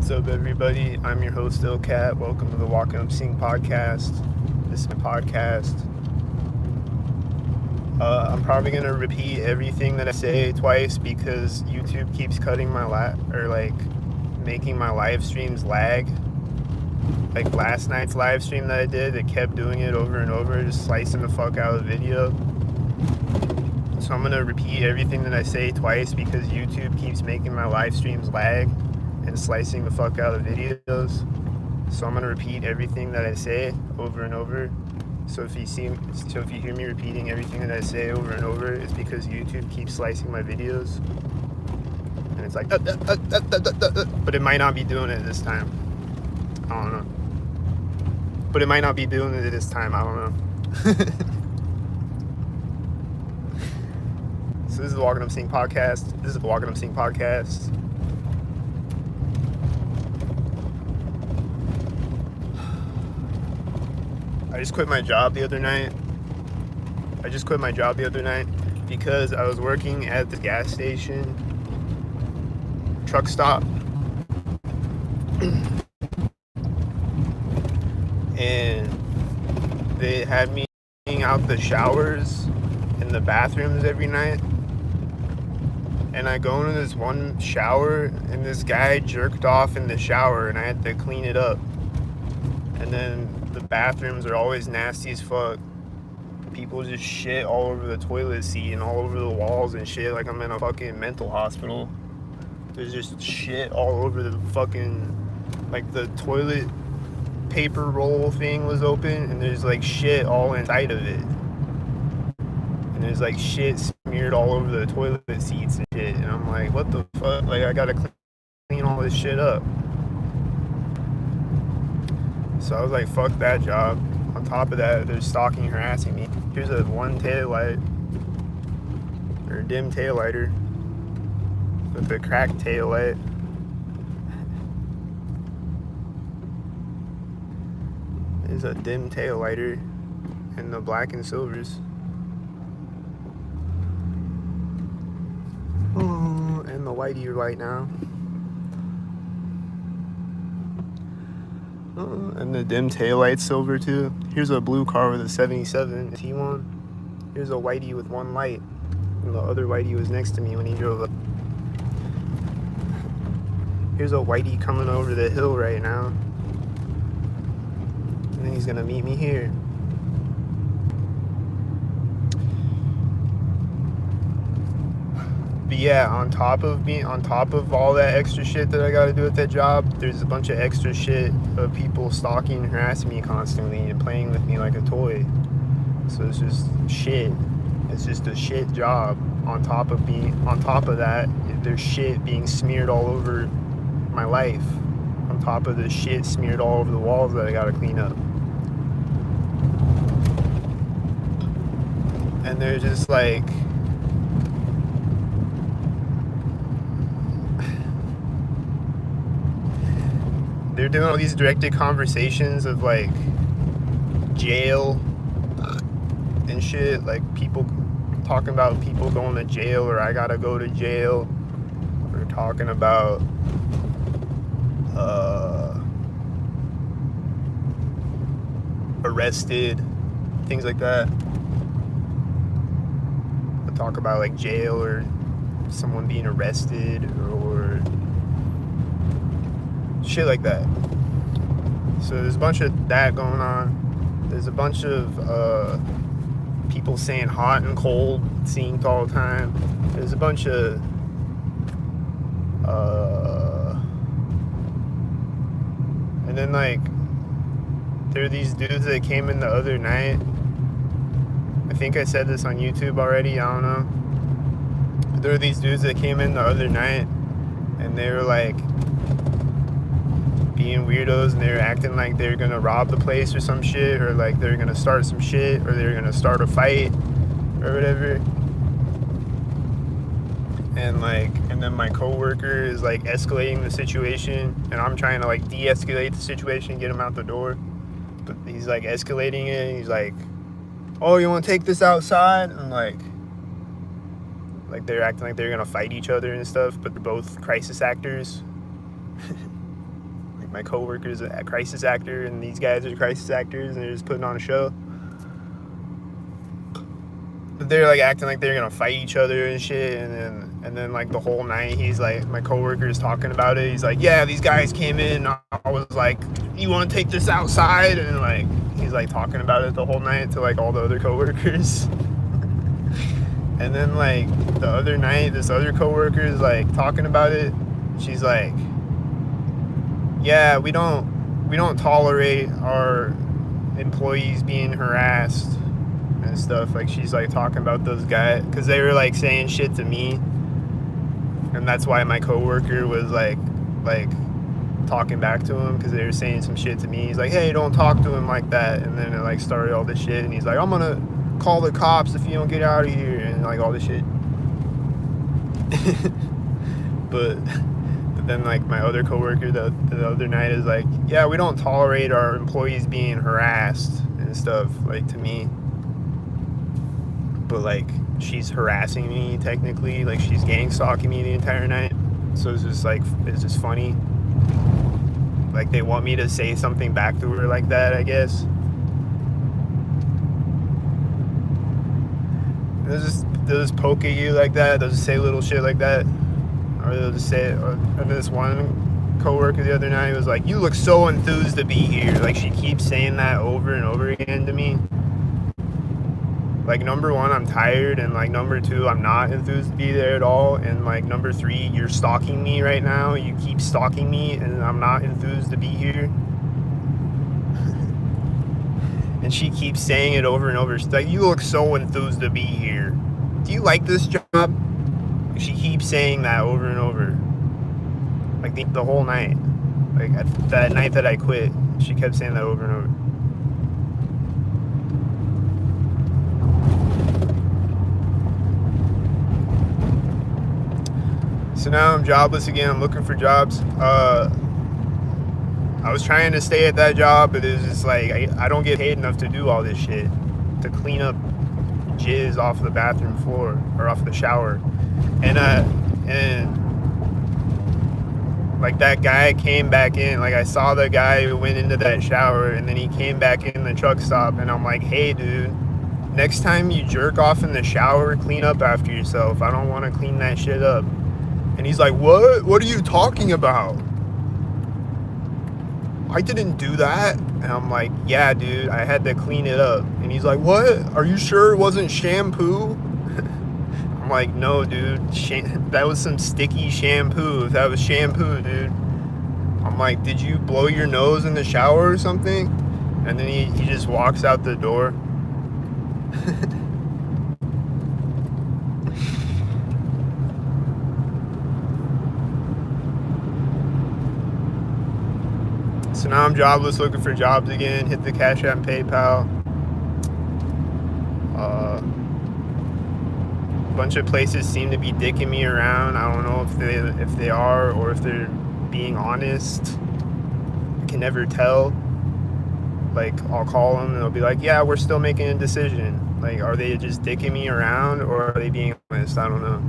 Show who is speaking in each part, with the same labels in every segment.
Speaker 1: What's up, everybody? I'm your host, Cat. Welcome to the walknupsyncpodcast. This is my podcast. I'm probably gonna repeat everything that I say twice because YouTube keeps cutting my making my live streams lag. Like last night's live stream that I did, it kept doing it over and over, just slicing the fuck out of the video. So I'm gonna repeat everything that I say twice because YouTube keeps making my live streams lag and slicing the fuck out of videos. So I'm gonna repeat everything that I say over and over. So if you hear me repeating everything that I say over and over, it's because YouTube keeps slicing my videos. And it's like, but it might not be doing it this time. I don't know. But it might not be doing it this time. I don't know. So this is the Walking Up Seeing Podcast. I just quit my job the other night. Because I was working at the gas station, truck stop, and they had me cleaning out the showers and the bathrooms every night. And I go into this one shower, and this guy jerked off in the shower, and I had to clean it up. And then the bathrooms are always nasty as fuck. People just shit all over the toilet seat and all over the walls and shit, like I'm in a fucking mental hospital. There's just shit all over the fucking, like the toilet paper roll thing was open, and there's like shit all inside of it. And there's like shit smeared all over the toilet seats and shit. And I'm like, what the fuck? Like, I gotta clean all this shit up. So I was like, fuck that job. On top of that, they're stalking, harassing me. Here's a one tail light, or dim tail lighter, with a cracked tail light. There's a dim tail lighter in the black and silvers. Oh, and the whitey light now. And the dim tail light silver too. Here's a blue car with a 77 T1. Here's a whitey with one light, and the other whitey was next to me when he drove up. Here's a whitey coming over the hill right now, and then he's gonna meet me here. But yeah, on top of all that extra shit that I gotta do at that job, there's a bunch of extra shit of people stalking and harassing me constantly and playing with me like a toy. So it's just shit. It's just a shit job. On top of that, there's shit being smeared all over my life. On top of the shit smeared all over the walls that I gotta clean up. And they're just like, they're doing all these directed conversations of like jail and shit, like people talking about people going to jail, or I gotta go to jail, or talking about arrested, things like that. They talk about like jail or someone being arrested or shit like that. So there's a bunch of that going on. There's a bunch of people saying hot and cold synced all the time. There's a bunch of and then like there are these dudes that came in the other night. I think I said this on YouTube already, I don't know. But there are these dudes that came in the other night, and they were like being weirdos, and they were acting like they're gonna rob the place or some shit, or like they're gonna start some shit, or they're gonna start a fight or whatever. And then my coworker is like escalating the situation, and I'm trying to like de-escalate the situation and get him out the door, but he's like escalating it, and he's like, oh, you want to take this outside? And like they're acting like they're gonna fight each other and stuff, but they're both crisis actors. my coworker's a crisis actor, and these guys are crisis actors, and they're just putting on a show. But they're like acting like they're gonna fight each other and shit, and then like the whole night he's like, my coworker is talking about it. He's like, yeah, these guys came in. I was like, you want to take this outside? And like he's like talking about it the whole night to like all the other coworkers. And then like the other night, this other coworker is like talking about it. She's like, yeah, we don't tolerate our employees being harassed and stuff. Like she's like talking about those guys because they were like saying shit to me, and that's why my coworker was like talking back to him, because they were saying some shit to me. He's like, hey, don't talk to him like that. And then it like started all this shit, and he's like, I'm gonna call the cops if you don't get out of here, and like all this shit. but then like my other coworker the other night is like, yeah, we don't tolerate our employees being harassed and stuff, like to me. But like she's harassing me technically, like she's gang stalking me the entire night. So it's just funny. Like they want me to say something back to her like that, I guess. They'll just poke at you like that. They'll just say little shit like that. Or they'll just say it. Or this one coworker the other night was like, you look so enthused to be here. Like she keeps saying that over and over again to me. Like, number one, I'm tired, and like number two, I'm not enthused to be there at all, and like number three, you're stalking me right now. You keep stalking me, and I'm not enthused to be here. And she keeps saying it over and over. She's like, you look so enthused to be here. Do you like this job? She keeps saying that over and over. Like the whole night. Like that night that I quit, she kept saying that over and over. So now I'm jobless again. I'm looking for jobs. I was trying to stay at that job, but it was just like I don't get paid enough to do all this shit, to clean up jizz off the bathroom floor or off the shower. And like that guy came back in. Like I saw the guy who went into that shower, and then he came back in the truck stop, and I'm like, hey dude, next time you jerk off in the shower, clean up after yourself. I don't want to clean that shit up. And he's like, what? What are you talking about? I didn't do that. And I'm like, yeah, dude, I had to clean it up. And he's like, what? Are you sure it wasn't shampoo? I'm like, no, dude, that was some sticky shampoo. If that was shampoo, dude. I'm like, did you blow your nose in the shower or something? And then he just walks out the door. So now I'm jobless, looking for jobs again. Hit the Cash App and PayPal. A bunch of places seem to be dicking me around. I don't know if they are or if they're being honest. I can never tell. Like I'll call them and they'll be like, yeah, we're still making a decision. Like, are they just dicking me around or are they being honest? I don't know.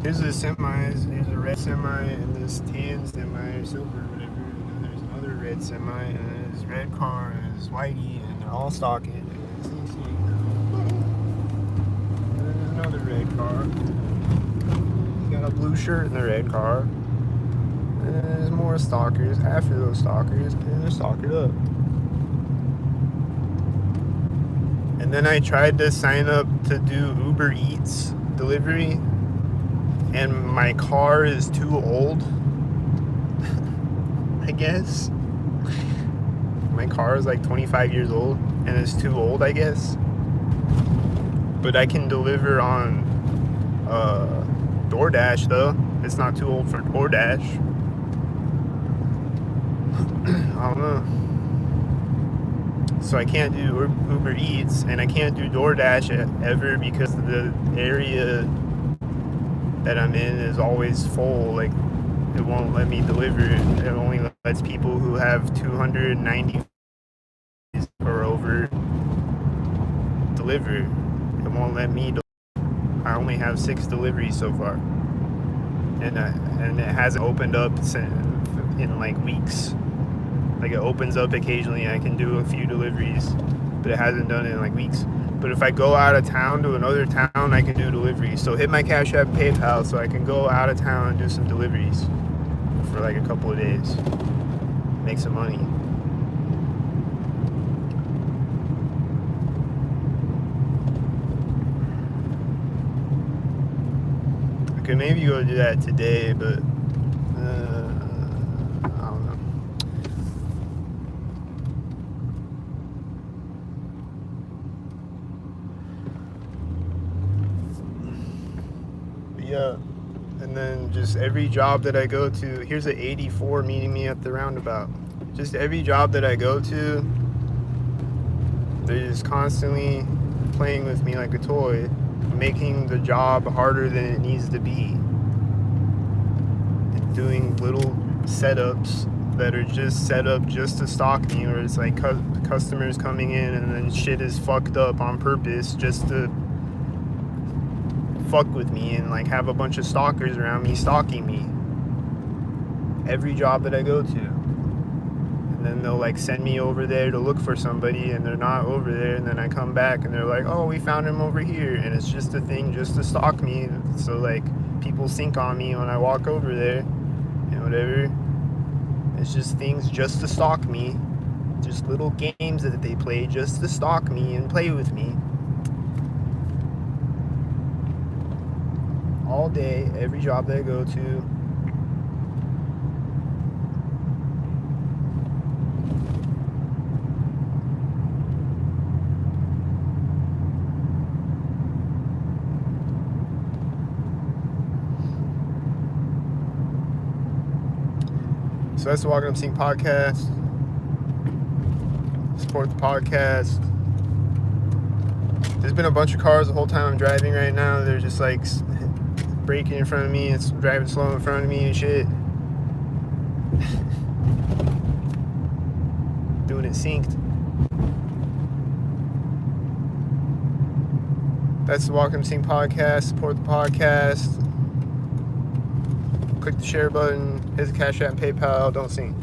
Speaker 1: Here's the semis. There's a red semi and this tan semi or silver or whatever. And then there's another red semi and then there's red car and there's whitey and they're all stalking. And then there's another red car. He's got a blue shirt in the red car. And then there's more stalkers after those stalkers, and they're stalked up. And then I tried to sign up to do Uber Eats delivery. And my car is too old, I guess. My car is like 25 years old, and it's too old, I guess. But I can deliver on DoorDash, though. It's not too old for DoorDash. I don't know. So I can't do Uber Eats, and I can't do DoorDash ever because the area that I'm in is always full. Like, it won't let me deliver. It only lets people who have 290 or over deliver. It won't let me I only have 6 deliveries so far. and it hasn't opened up in like weeks. Like it opens up occasionally, I can do a few deliveries, but it hasn't done it in like weeks. But if I go out of town to another town, I can do deliveries. So hit my Cash App, PayPal, so I can go out of town and do some deliveries for like a couple of days, make some money. I could maybe go do that today, but I don't know. But yeah, and then just every job that I go to, here's an 84 meeting me at the roundabout. Just every job that I go to, they're just constantly playing with me like a toy, making the job harder than it needs to be, and doing little setups that are just set up just to stalk me, or it's like customers coming in and then shit is fucked up on purpose just to fuck with me and like have a bunch of stalkers around me stalking me every job that I go to. And then they'll like send me over there to look for somebody and they're not over there, and then I come back and they're like, oh, we found him over here, and it's just a thing just to stalk me, so like people sync on me when I walk over there and whatever. It's just things just to stalk me, just little games that they play just to stalk me and play with me all day, every job that I go to. So that's the Walk Up Sync podcast. Support the podcast. There's been a bunch of cars the whole time I'm driving right now. They're just like braking in front of me and driving slow in front of me and shit. Doing it synced. That's the Walk Up Sync podcast. Support the podcast. Click the share button. Hit the Cash App, PayPal. Don't sync.